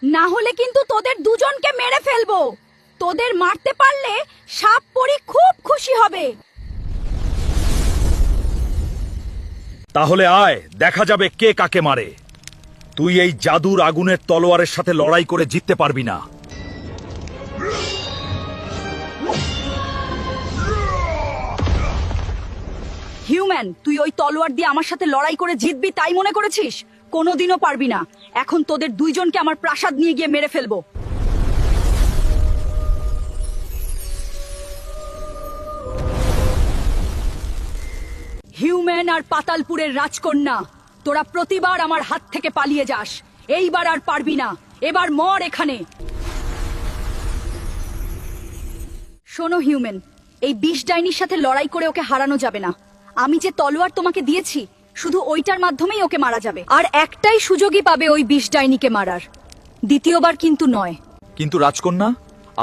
না হলে কিন্তু তোদের দুজনকে মেরে ফেলবো। তোদের মারতে পারলে সাপ পরি খুব খুশি হবে। তাহলে আয়, দেখা যাবে কে কাকে মারে। তুই এই জাদুর আগুনের তলোয়ারের সাথে লড়াই করে জিততে পারবি না। হিউম্যান, তুই ওই তলোয়ার দিয়ে আমার সাথে লড়াই করে জিতবি তাই মনে করেছিস? কোনোদিনও পারবি না। এখন তোদের দুইজনকে আমার প্রাসাদ নিয়ে গিয়ে মেরে ফেলবো। হিউম্যান আর পাতালপুরের রাজকন্যা, তোরা প্রতিবার আমার হাত থেকে পালিয়ে যাস। এইবার আর পারবি না। এবার মর এখানে। শোনো হিউম্যান, এই বিষ ডাইনির সাথে লড়াই করে ওকে হারানো যাবে না। আমি যে তলোয়ার তোমাকে দিয়েছি শুধু ওইটার মাধ্যমেই ওকে মারা যাবে। আর একটাই সুযোগই পাবে ওই বিষ ডাইনিকে মারার, দ্বিতীয়বার কিন্তু নয়। কিন্তু রাজকন্যা,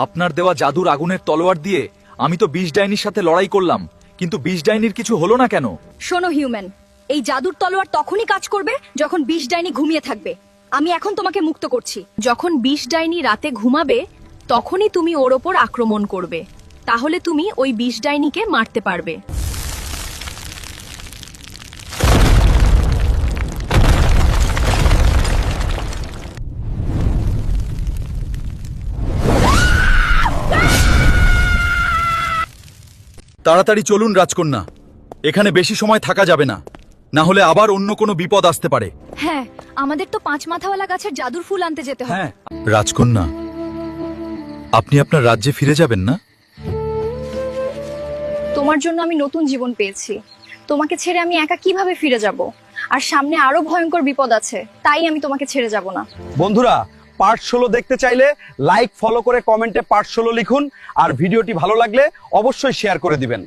আপনার দেওয়া জাদুর আগুনের তলোয়ার দিয়ে আমি তো বিষ ডাইনির সাথে লড়াই করলাম, কিন্তু বিষ ডাইনির কিছু হলো না কেন? শোনো হিউম্যান, এই জাদুর তলোয়ার তখনই কাজ করবে যখন বিষ ডাইনি ঘুমিয়ে থাকবে। আমি এখন তোমাকে মুক্ত করছি। যখন বিষ ডাইনি রাতে ঘুমাবে তখনই তুমি ওর ওপর আক্রমণ করবে। তাহলে তুমি ওই বিষ ডাইনিকে মারতে পারবে। তাড়াতাড়ি চলুন রাজকন্যা, এখানে বেশি সময় থাকা যাবে না, না হলে আবার অন্য কোনো বিপদ আসতে পারে। হ্যাঁ, আমাদের তো 5 মাথাওয়ালা গাছের জাদুর ফুল আনতে যেতে হবে। হ্যাঁ রাজকন্যা, আপনি আপনার রাজ্যে ফিরে যাবেন না? তোমার জন্য আমি নতুন জীবন পেয়েছি। তোমাকে ছেড়ে আমি একা কিভাবে ফিরে যাব? আর সামনে আরো ভয়ঙ্কর বিপদ আছে, তাই আমি তোমাকে ছেড়ে যাব না। বন্ধুরা, পার্ট 16 দেখতে চাইলে লাইক, ফলো করে কমেন্টে পার্ট 16 লিখুন। আর ভিডিওটি ভালো লাগলে অবশ্যই শেয়ার করে দিবেন।